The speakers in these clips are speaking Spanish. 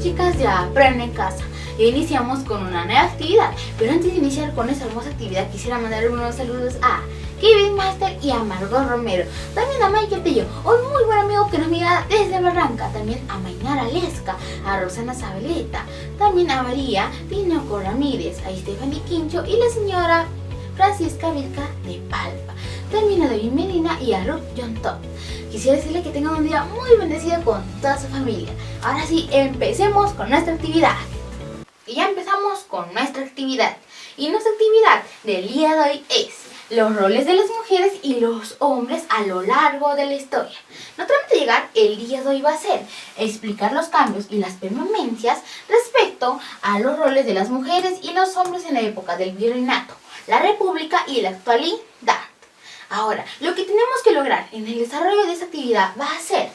chicas de Aprende en Casa. Ya iniciamos con una nueva actividad, pero antes de iniciar con esta hermosa actividad quisiera mandar unos saludos a Kevin Master y a Margot Romero, también a Michael Tello, un muy buen amigo que nos mira desde Barranca, también a Mainara Lesca, a Rosana Zabaleta, también a María Tinoco Ramírez, a Stephanie Quincho y la señora Francisca Vilca de Palpa, también a David Medina y a Ruth John Top. Quisiera decirle que tengan un día muy bendecido con toda su familia. Ahora sí, empecemos con nuestra actividad. Y ya empezamos con nuestra actividad. Y nuestra actividad del día de hoy es los roles de las mujeres y los hombres a lo largo de la historia. Nuestra meta de llegar el día de hoy va a ser explicar los cambios y las permanencias respecto a los roles de las mujeres y los hombres en la época del virreinato, la república y la actualidad. Ahora, lo que tenemos que lograr en el desarrollo de esta actividad va a ser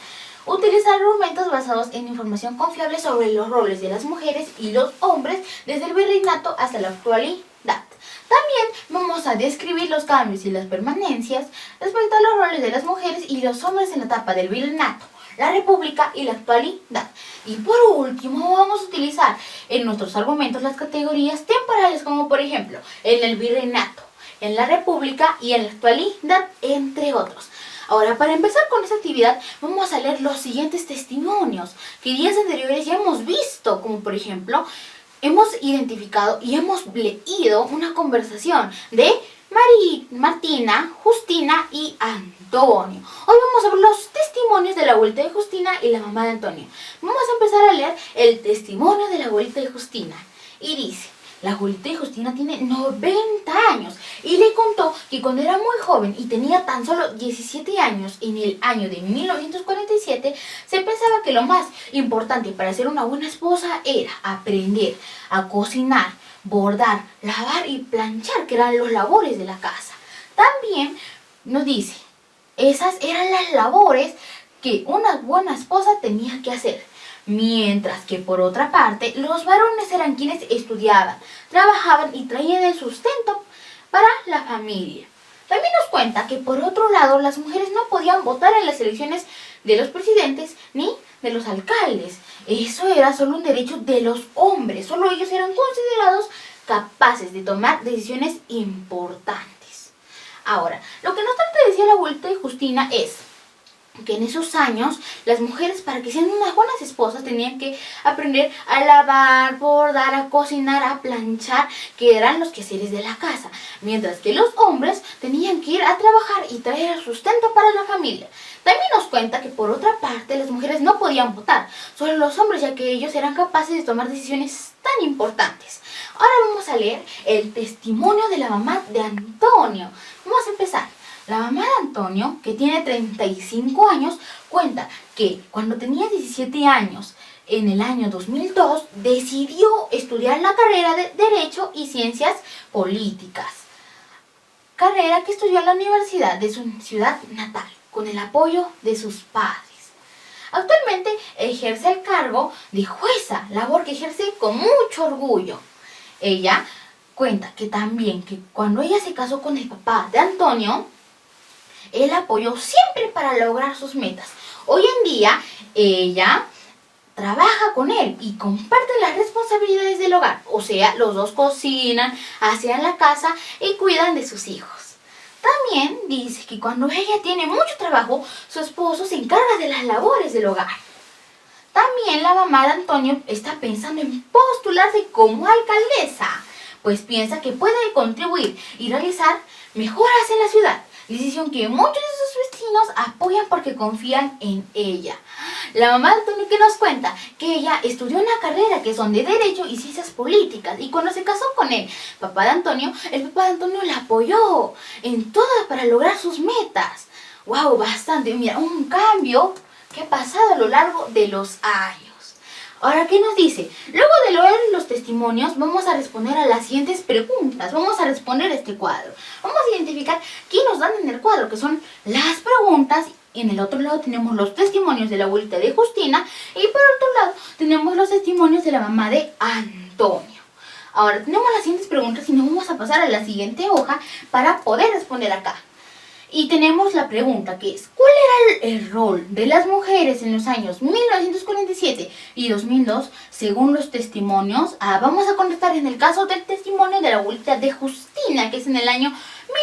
utilizar argumentos basados en información confiable sobre los roles de las mujeres y los hombres desde el virreinato hasta la actualidad. También vamos a describir los cambios y las permanencias respecto a los roles de las mujeres y los hombres en la etapa del virreinato, la república y la actualidad. Y por último vamos a utilizar en nuestros argumentos las categorías temporales, como por ejemplo en el virreinato, en la república y en la actualidad, entre otros. Ahora, para empezar con esta actividad, vamos a leer los siguientes testimonios que días anteriores ya hemos visto, como por ejemplo, hemos identificado y hemos leído una conversación de Martina, Justina y Antonio. Hoy vamos a ver los testimonios de la abuelita de Justina y la mamá de Antonio. Vamos a empezar a leer el testimonio de la abuelita de Justina. Y dice: la abuelita de Justina tiene 90 años y le contó que cuando era muy joven y tenía tan solo 17 años, en el año de 1947, se pensaba que lo más importante para ser una buena esposa era aprender a cocinar, bordar, lavar y planchar, que eran los labores de la casa. También nos dice, esas eran las labores que una buena esposa tenía que hacer. Mientras que por otra parte, los varones eran quienes estudiaban, trabajaban y traían el sustento para la familia. También nos cuenta que por otro lado, las mujeres no podían votar en las elecciones de los presidentes ni de los alcaldes. Eso era solo un derecho de los hombres, solo ellos eran considerados capaces de tomar decisiones importantes. Ahora, lo que nos trata de decir la abuelita de Justina es que en esos años las mujeres, para que sean unas buenas esposas, tenían que aprender a lavar, bordar, a cocinar, a planchar, que eran los quehaceres de la casa, mientras que los hombres tenían que ir a trabajar y traer el sustento para la familia. También nos cuenta que por otra parte las mujeres no podían votar, solo los hombres, ya que ellos eran capaces de tomar decisiones tan importantes. Ahora vamos a leer el testimonio de la mamá de Antonio. Vamos a empezar. La mamá de Antonio, que tiene 35 años, cuenta que cuando tenía 17 años, en el año 2002, decidió estudiar la carrera de Derecho y Ciencias Políticas. Carrera que estudió en la universidad de su ciudad natal, con el apoyo de sus padres. Actualmente ejerce el cargo de jueza, labor que ejerce con mucho orgullo. Ella cuenta que también que cuando ella se casó con el papá de Antonio, él apoyó siempre para lograr sus metas. Hoy en día, ella trabaja con él y comparten las responsabilidades del hogar. O sea, los dos cocinan, asean la casa y cuidan de sus hijos. También dice que cuando ella tiene mucho trabajo, su esposo se encarga de las labores del hogar. También la mamá de Antonio está pensando en postularse como alcaldesa, pues piensa que puede contribuir y realizar mejoras en la ciudad. Decisión que muchos de sus vecinos apoyan porque confían en ella. La mamá de Antonio, que nos cuenta que ella estudió una carrera que son de Derecho y Ciencias Políticas, y cuando se casó con el papá de Antonio la apoyó en todo para lograr sus metas. ¡Wow! Bastante. Mira, un cambio que ha pasado a lo largo de los años. Ahora, ¿qué nos dice? Luego de leer los testimonios, vamos a responder a las siguientes preguntas. Vamos a responder este cuadro. Vamos a identificar qué nos dan en el cuadro, que son las preguntas. Y en el otro lado tenemos los testimonios de la abuelita de Justina. Y por otro lado tenemos los testimonios de la mamá de Antonio. Ahora tenemos las siguientes preguntas y nos vamos a pasar a la siguiente hoja para poder responder acá. Y tenemos la pregunta que es, ¿cuál era el rol de las mujeres en los años 1947 y 2002 según los testimonios? Vamos a contestar en el caso del testimonio de la abuelita de Justina, que es en el año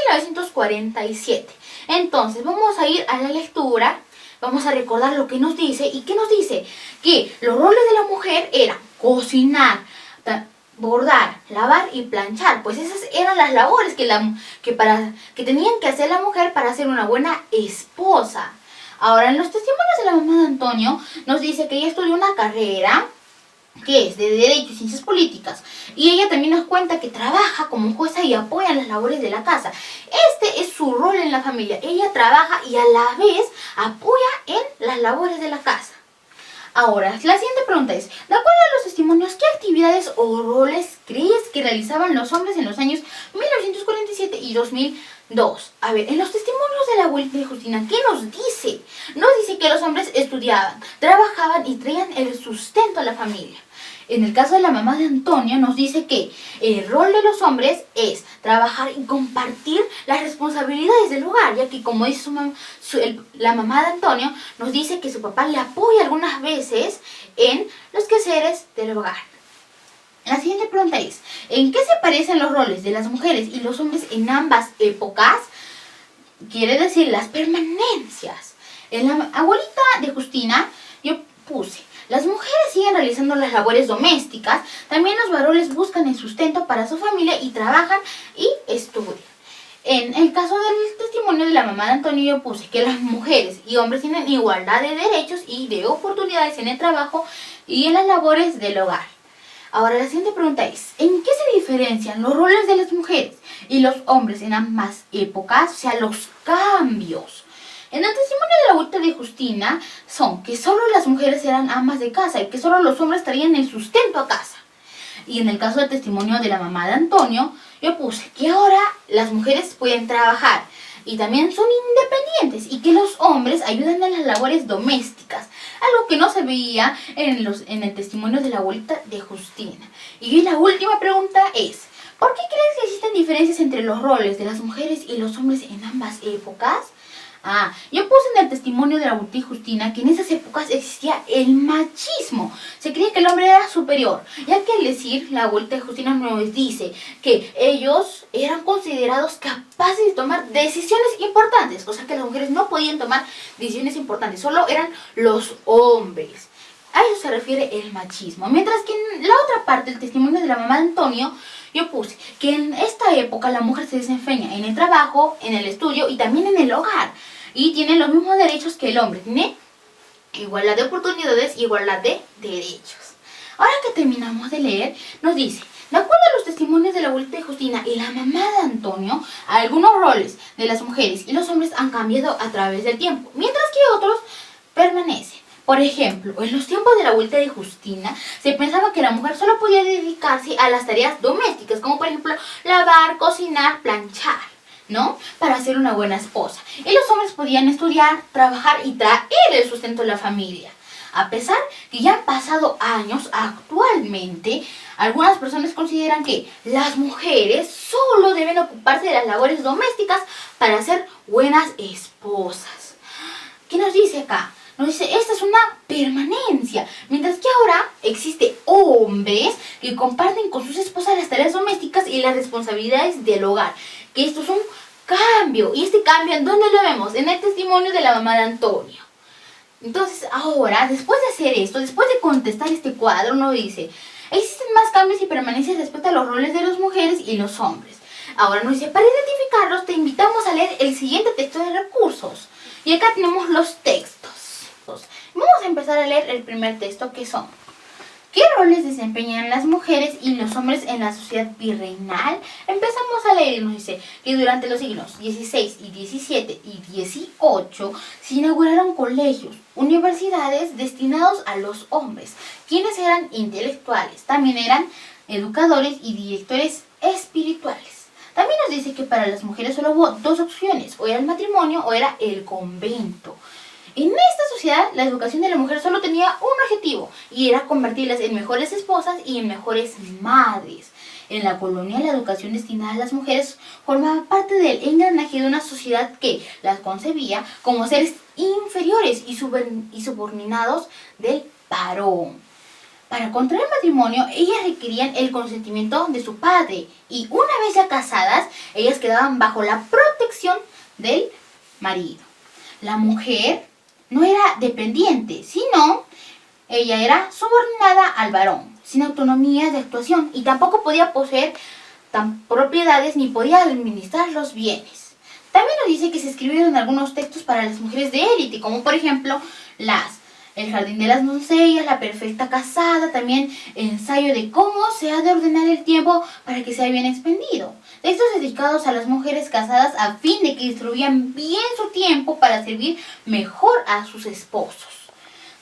1947. Entonces, vamos a ir a la lectura, vamos a recordar lo que nos dice. ¿Y qué nos dice? Que los roles de la mujer eran cocinar, bordar, lavar y planchar. Pues esas eran las labores que tenían que hacer la mujer para ser una buena esposa. Ahora, en los testimonios de la mamá de Antonio nos dice que ella estudió una carrera que es de Derecho y Ciencias Políticas, y ella también nos cuenta que trabaja como jueza y apoya en las labores de la casa. Este es su rol en la familia. Ella trabaja y a la vez apoya en las labores de la casa. Ahora, la siguiente pregunta es, de acuerdo a los testimonios, ¿qué actividades o roles crees que realizaban los hombres en los años 1947 y 2002? A ver, en los testimonios de la abuelita de Justina, ¿qué nos dice? Nos dice que los hombres estudiaban, trabajaban y traían el sustento a la familia. En el caso de la mamá de Antonio nos dice que el rol de los hombres es trabajar y compartir las responsabilidades del hogar, ya que como dice la mamá de Antonio, nos dice que su papá le apoya algunas veces en los quehaceres del hogar. La siguiente pregunta es, ¿en qué se parecen los roles de las mujeres y los hombres en ambas épocas? Quiere decir las permanencias. En la abuelita de Justina yo puse, las mujeres siguen realizando las labores domésticas, también los varones buscan el sustento para su familia y trabajan y estudian. En el caso del testimonio de la mamá de Antonio yo puse que las mujeres y hombres tienen igualdad de derechos y de oportunidades en el trabajo y en las labores del hogar. Ahora la siguiente pregunta es, ¿en qué se diferencian los roles de las mujeres y los hombres en ambas épocas? O sea, los cambios. En el testimonio de la abuelita de Justina son que solo las mujeres eran amas de casa y que solo los hombres traían el sustento a casa. Y en el caso del testimonio de la mamá de Antonio, yo puse que ahora las mujeres pueden trabajar y también son independientes y que los hombres ayudan en las labores domésticas, algo que no se veía en el testimonio de la abuelita de Justina. Y la última pregunta es, ¿por qué crees que existen diferencias entre los roles de las mujeres y los hombres en ambas épocas? Yo puse en el testimonio de la abuelita de Justina que en esas épocas existía el machismo. Se creía que el hombre era superior, ya que al decir, la abuelita de Justina nos dice que ellos eran considerados capaces de tomar decisiones importantes, o sea que las mujeres no podían tomar decisiones importantes, solo eran los hombres. A eso se refiere el machismo. Mientras que en la otra parte, el testimonio de la mamá de Antonio, yo puse que en esta época la mujer se desempeña en el trabajo, en el estudio y también en el hogar. Y tiene los mismos derechos que el hombre. Tiene igualdad de oportunidades y igualdad de derechos. Ahora que terminamos de leer, nos dice, de acuerdo a los testimonios de la abuelita de Justina y la mamá de Antonio, algunos roles de las mujeres y los hombres han cambiado a través del tiempo, mientras que otros permanecen. Por ejemplo, en los tiempos de la abuelita de Justina, se pensaba que la mujer solo podía dedicarse a las tareas domésticas, como por ejemplo lavar, cocinar, planchar, ¿no? Para ser una buena esposa. Y los hombres podían estudiar, trabajar y traer el sustento de la familia. A pesar que ya han pasado años, actualmente, algunas personas consideran que las mujeres solo deben ocuparse de las labores domésticas para ser buenas esposas. ¿Qué nos dice acá? Nos dice, esta es una permanencia, mientras que ahora existe hombres que comparten con sus esposas las tareas domésticas y las responsabilidades del hogar. Que esto es un cambio, y este cambio, ¿en dónde lo vemos? En el testimonio de la mamá de Antonio. Entonces ahora, después de hacer esto, después de contestar este cuadro, nos dice, existen más cambios y permanencias respecto a los roles de las mujeres y los hombres. Ahora nos dice, para identificarlos te invitamos a leer el siguiente texto de recursos. Y acá tenemos los textos. Vamos a empezar a leer el primer texto, que son: ¿qué roles desempeñan las mujeres y los hombres en la sociedad virreinal? Empezamos a leer y nos dice que durante los siglos XVI y XVII y XVIII se inauguraron colegios, universidades destinados a los hombres, quienes eran intelectuales, también eran educadores y directores espirituales. También nos dice que para las mujeres solo hubo dos opciones, o era el matrimonio o era el convento. En esta sociedad, la educación de la mujer solo tenía un objetivo, y era convertirlas en mejores esposas y en mejores madres. En la colonia, la educación destinada a las mujeres formaba parte del engranaje de una sociedad que las concebía como seres inferiores y subordinados del varón. Para contraer matrimonio, ellas requerían el consentimiento de su padre y una vez ya casadas, ellas quedaban bajo la protección del marido. La mujer no era dependiente, sino ella era subordinada al varón, sin autonomía de actuación y tampoco podía poseer propiedades ni podía administrar los bienes. También nos dice que se escribieron algunos textos para las mujeres de élite, como por ejemplo El jardín de las doncellas, La perfecta casada, también ensayo de cómo se ha de ordenar el tiempo para que sea bien expendido. Textos dedicados a las mujeres casadas a fin de que distribuyan bien su tiempo para servir mejor a sus esposos.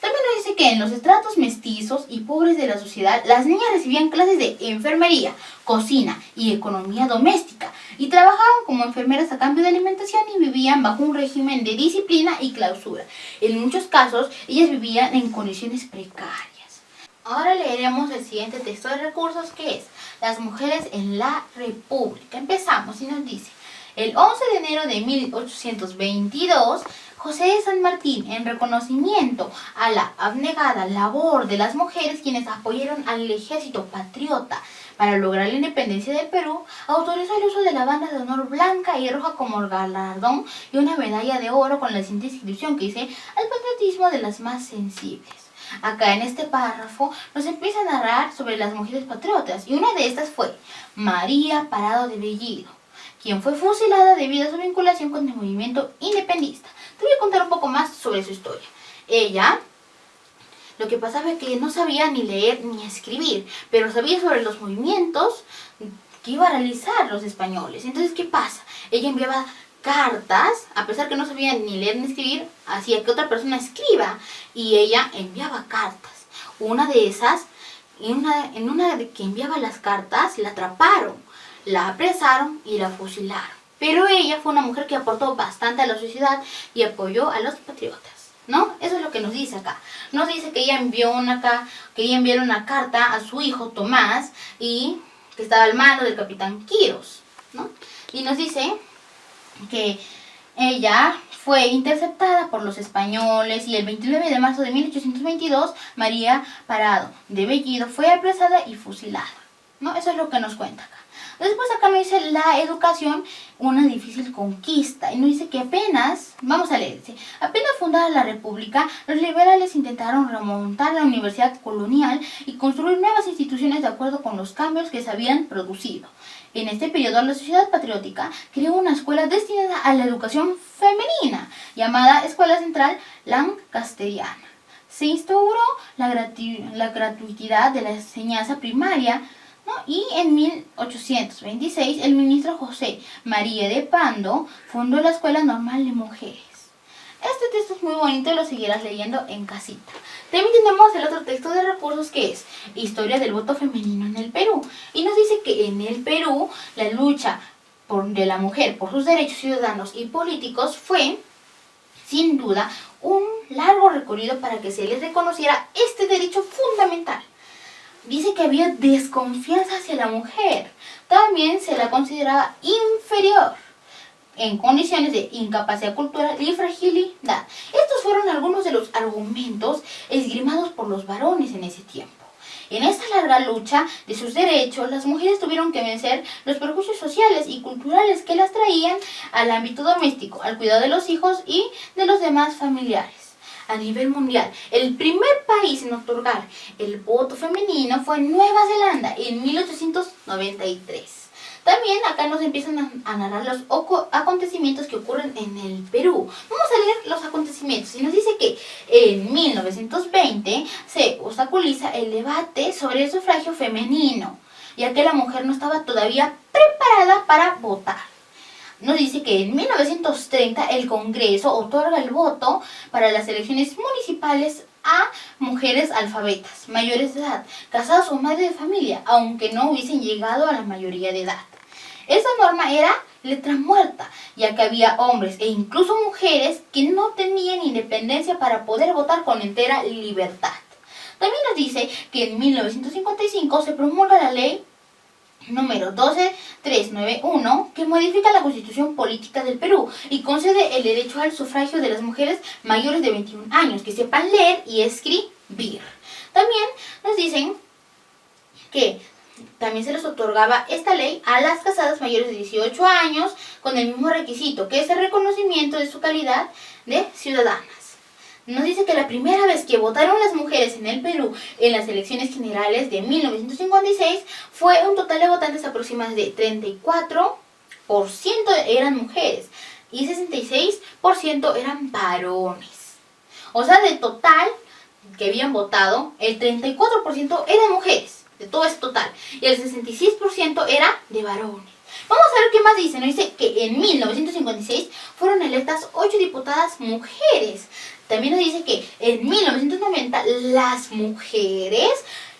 También nos dice que en los estratos mestizos y pobres de la sociedad, las niñas recibían clases de enfermería, cocina y economía doméstica, y trabajaban como enfermeras a cambio de alimentación y vivían bajo un régimen de disciplina y clausura. En muchos casos, ellas vivían en condiciones precarias. Ahora leeremos el siguiente texto de recursos, que es Las mujeres en la República. Empezamos y nos dice: el 11 de enero de 1822, José de San Martín, en reconocimiento a la abnegada labor de las mujeres quienes apoyaron al ejército patriota para lograr la independencia del Perú, autorizó el uso de la banda de honor blanca y roja como galardón y una medalla de oro con la siguiente inscripción que dice: al patriotismo de las más sensibles. Acá en este párrafo nos empieza a narrar sobre las mujeres patriotas, y una de estas fue María Parado de Bellido, quien fue fusilada debido a su vinculación con el movimiento independentista. Te voy a contar un poco más sobre su historia. Ella, lo que pasaba es que no sabía ni leer ni escribir, pero sabía sobre los movimientos que iba a realizar los españoles. Entonces, ¿qué pasa? Ella enviaba cartas, a pesar que no sabía ni leer ni escribir, hacía que otra persona escriba, y ella enviaba cartas. Una de esas, en una de que enviaba las cartas, la atraparon, la apresaron y la fusilaron. Pero ella fue una mujer que aportó bastante a la sociedad y apoyó a los patriotas, ¿no? Eso es lo que nos dice acá. Nos dice que ella envió una carta a su hijo Tomás, y que estaba al mando del capitán Quirós, ¿no? Y nos dice que ella fue interceptada por los españoles, y el 29 de marzo de 1822 María Parado de Bellido fue apresada y fusilada, ¿no? Eso es lo que nos cuenta acá. Después acá nos dice la educación, una difícil conquista, y nos dice que apenas fundada la República, los liberales intentaron remontar la universidad colonial y construir nuevas instituciones de acuerdo con los cambios que se habían producido. En este periodo, la Sociedad Patriótica creó una escuela destinada a la educación femenina, llamada Escuela Central Lancasteriana. Se instauró la gratuidad de la enseñanza primaria, ¿no? Y en 1826 el ministro José María de Pando fundó la Escuela Normal de Mujeres. Este texto es muy bonito y lo seguirás leyendo en casita. También tenemos el otro texto de recursos, que es Historia del voto femenino en el Perú. Y nos dice que en el Perú la lucha de la mujer por sus derechos ciudadanos y políticos fue, sin duda, un largo recorrido para que se les reconociera este derecho fundamental. Dice que había desconfianza hacia la mujer. También se la consideraba inferior en condiciones de incapacidad cultural y fragilidad. Estos fueron algunos de los argumentos esgrimados por los varones en ese tiempo. En esta larga lucha de sus derechos, las mujeres tuvieron que vencer los prejuicios sociales y culturales que las traían al ámbito doméstico, al cuidado de los hijos y de los demás familiares. A nivel mundial, el primer país en otorgar el voto femenino fue Nueva Zelanda en 1893. También acá nos empiezan a narrar los acontecimientos que ocurren en el Perú. Vamos a leer los acontecimientos, y nos dice que en 1920 se obstaculiza el debate sobre el sufragio femenino, ya que la mujer no estaba todavía preparada para votar. Nos dice que en 1930 el Congreso otorga el voto para las elecciones municipales a mujeres alfabetas, mayores de edad, casadas o madres de familia, aunque no hubiesen llegado a la mayoría de edad. Esa norma era letra muerta, ya que había hombres e incluso mujeres que no tenían independencia para poder votar con entera libertad. También nos dice que en 1955 se promulga la ley número 12391, que modifica la Constitución Política del Perú y concede el derecho al sufragio de las mujeres mayores de 21 años que sepan leer y escribir. También nos dicen que también se les otorgaba esta ley a las casadas mayores de 18 años con el mismo requisito, que es el reconocimiento de su calidad de ciudadanas. Nos dice que la primera vez que votaron las mujeres en el Perú en las elecciones generales de 1956 fue un total de votantes aproximados de 34% eran mujeres y 66% eran varones. O sea, de total que habían votado, el 34% eran mujeres, de todo ese total, y el 66% era de varones. Vamos a ver qué más dice. Nos dice que en 1956 fueron electas 8 diputadas mujeres. También nos dice que en 1990 las mujeres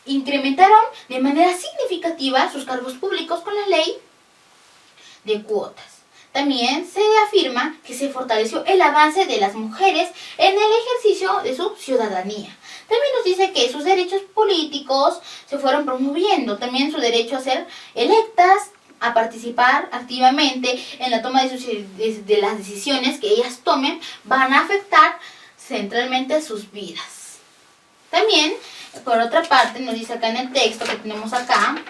incrementaron de manera significativa sus cargos públicos con la ley de cuotas. También se afirma que se fortaleció el avance de las mujeres en el ejercicio de su ciudadanía. También nos dice que sus derechos políticos se fueron promoviendo. También su derecho a ser electas, a participar activamente en la toma de las decisiones que ellas tomen, van a afectar centralmente sus vidas. También, por otra parte, nos dice acá en el texto que tenemos acá,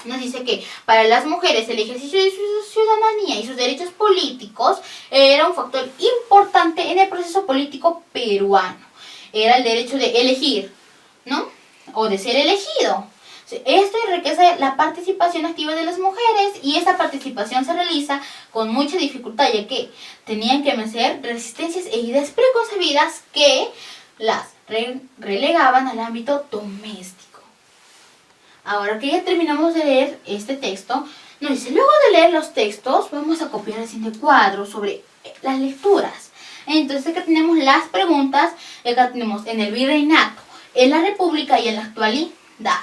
nos dice que para las mujeres el ejercicio de su ciudadanía y sus derechos políticos era un factor importante en el proceso político peruano. Era el derecho de elegir, ¿no? O de ser elegido. Esto enriquece la participación activa de las mujeres y esta participación se realiza con mucha dificultad, ya que tenían que vencer resistencias e ideas preconcebidas que las relegaban al ámbito doméstico. Ahora que ya terminamos de leer este texto, nos dice, luego de leer los textos, vamos a copiar el siguiente cuadro sobre las lecturas. Entonces acá tenemos las preguntas, acá tenemos en el virreinato, en la república y en la actualidad.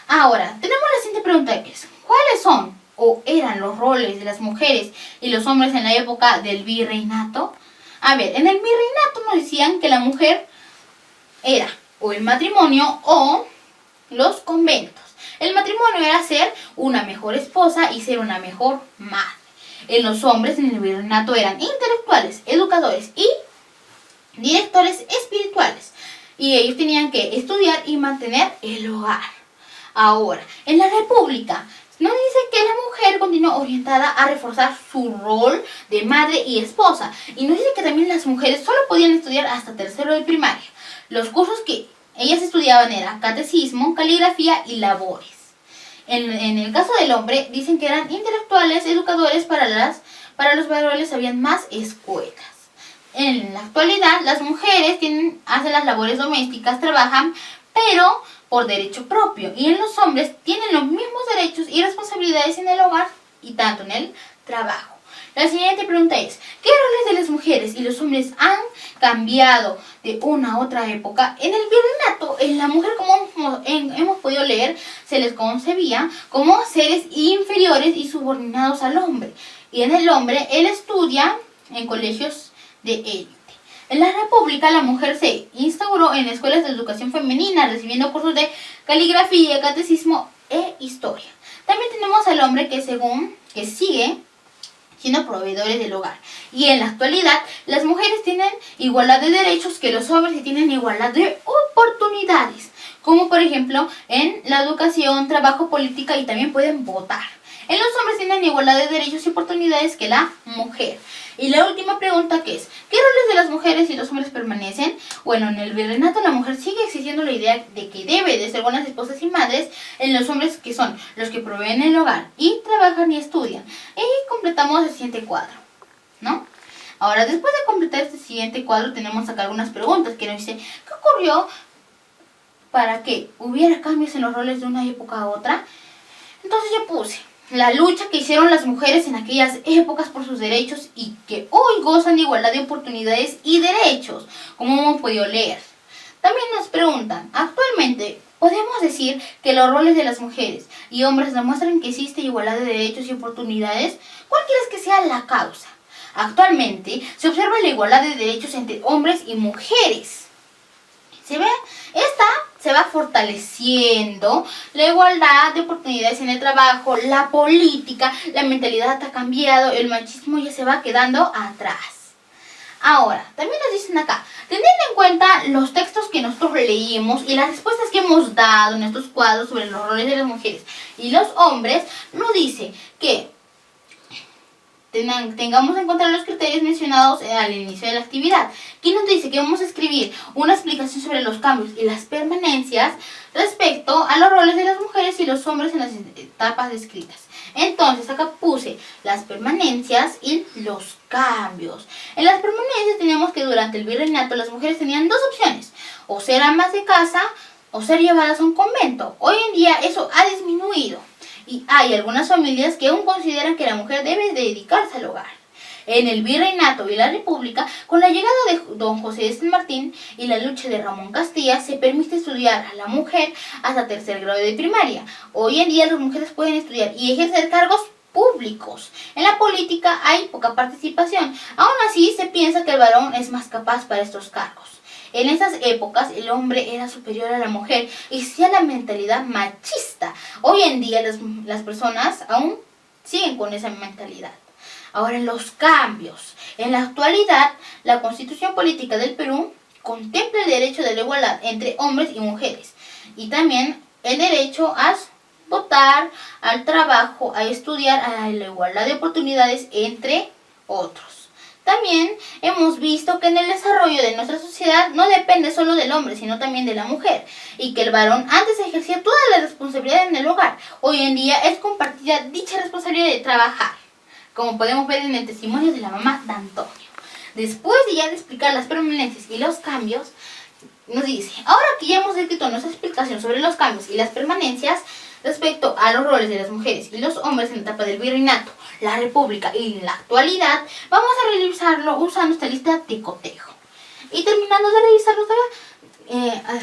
Ahora, tenemos la siguiente pregunta que es, ¿cuáles son o eran los roles de las mujeres y los hombres en la época del virreinato? A ver, en el virreinato nos decían que la mujer era o el matrimonio o los conventos. El matrimonio era ser una mejor esposa y ser una mejor madre. En los hombres en el virreinato eran intelectuales, educadores y directores espirituales. Y ellos tenían que estudiar y mantener el hogar. Ahora, en la república nos dice que la mujer continuó orientada a reforzar su rol de madre y esposa. Y nos dice que también las mujeres solo podían estudiar hasta tercero de primaria. Los cursos que ellas estudiaban eran catecismo, caligrafía y labores. En el caso del hombre, dicen que eran intelectuales, educadores, para los varones habían más escuelas. En la actualidad, las mujeres hacen las labores domésticas, trabajan, pero por derecho propio. Y en los hombres tienen los mismos derechos y responsabilidades en el hogar y tanto en el trabajo. La siguiente pregunta es, ¿qué roles de las mujeres y los hombres han cambiado de una a otra época? En el virreinato, en la mujer, como hemos podido leer, se les concebía como seres inferiores y subordinados al hombre. Y en el hombre, él estudia en colegios de élite. En la república, la mujer se instauró en escuelas de educación femenina, recibiendo cursos de caligrafía, catecismo e historia. También tenemos al hombre que sigue siendo proveedores del hogar. Y en la actualidad, las mujeres tienen igualdad de derechos que los hombres y tienen igualdad de oportunidades, como por ejemplo en la educación, trabajo, política y también pueden votar. En los hombres tienen igualdad de derechos y oportunidades que la mujer. Y la última pregunta que es, ¿qué roles de las mujeres y los hombres permanecen? Bueno, en el virreinato la mujer sigue existiendo la idea de que debe de ser buenas esposas y madres, en los hombres que son los que proveen el hogar y trabajan y estudian. Y completamos el siguiente cuadro, ¿no? Ahora, después de completar este siguiente cuadro, tenemos acá algunas preguntas que nos dicen, ¿qué ocurrió para que hubiera cambios en los roles de una época a otra? Entonces yo puse la lucha que hicieron las mujeres en aquellas épocas por sus derechos y que hoy gozan de igualdad de oportunidades y derechos, como hemos podido leer. También nos preguntan, actualmente, ¿podemos decir que los roles de las mujeres y hombres demuestran que existe igualdad de derechos y oportunidades? ¿Cuál crees que sea la causa? Actualmente se observa la igualdad de derechos entre hombres y mujeres. ¿Se ve? Esta se va fortaleciendo, la igualdad de oportunidades en el trabajo, la política, la mentalidad ha cambiado, el machismo ya se va quedando atrás. Ahora, también nos dicen acá, teniendo en cuenta los textos que nosotros leímos y las respuestas que hemos dado en estos cuadros sobre los roles de las mujeres y los hombres, nos dice que tengamos en cuenta los criterios mencionados al inicio de la actividad. Aquí nos dice que vamos a escribir una explicación sobre los cambios y las permanencias respecto a los roles de las mujeres y los hombres en las etapas descritas. Entonces acá puse las permanencias y los cambios. En las permanencias tenemos que durante el virreinato las mujeres tenían dos opciones: o ser amas de casa o ser llevadas a un convento. Hoy en día eso ha disminuido. Y hay algunas familias que aún consideran que la mujer debe dedicarse al hogar. En el virreinato y la república, con la llegada de don José de San Martín y la lucha de Ramón Castilla, se permite estudiar a la mujer hasta tercer grado de primaria. Hoy en día las mujeres pueden estudiar y ejercer cargos públicos. En la política hay poca participación. Aún así se piensa que el varón es más capaz para estos cargos. En esas épocas el hombre era superior a la mujer y existía la mentalidad machista. Hoy en día las personas aún siguen con esa mentalidad. Ahora, los cambios. En la actualidad, la Constitución Política del Perú contempla el derecho de la igualdad entre hombres y mujeres y también el derecho a votar, al trabajo, a estudiar, a la igualdad de oportunidades, entre otros. También hemos visto que en el desarrollo de nuestra sociedad no depende solo del hombre, sino también de la mujer, y que el varón antes ejercía toda la responsabilidad en el hogar. Hoy en día es compartida dicha responsabilidad de trabajar, como podemos ver en el testimonio de la mamá de Antonio. Después de ya de explicar las permanencias y los cambios, nos dice, ahora que ya hemos escrito nuestra explicación sobre los cambios y las permanencias respecto a los roles de las mujeres y los hombres en la etapa del virreinato, la república y la actualidad, vamos a revisarlo usando esta lista de cotejo. Y terminando de revisarlo,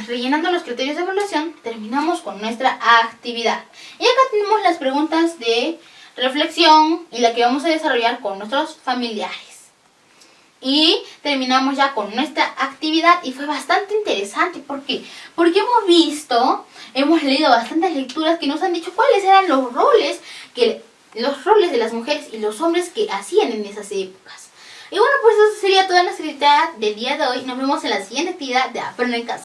rellenando los criterios de evaluación, terminamos con nuestra actividad. Y acá tenemos las preguntas de reflexión y la que vamos a desarrollar con nuestros familiares. Y terminamos ya con nuestra actividad y fue bastante interesante. ¿Por qué? Porque hemos leído bastantes lecturas que nos han dicho cuáles eran los roles de las mujeres y los hombres que hacían en esas épocas. Y bueno, pues eso sería toda nuestra actividad del día de hoy. Nos vemos en la siguiente actividad de Aprende en Casa.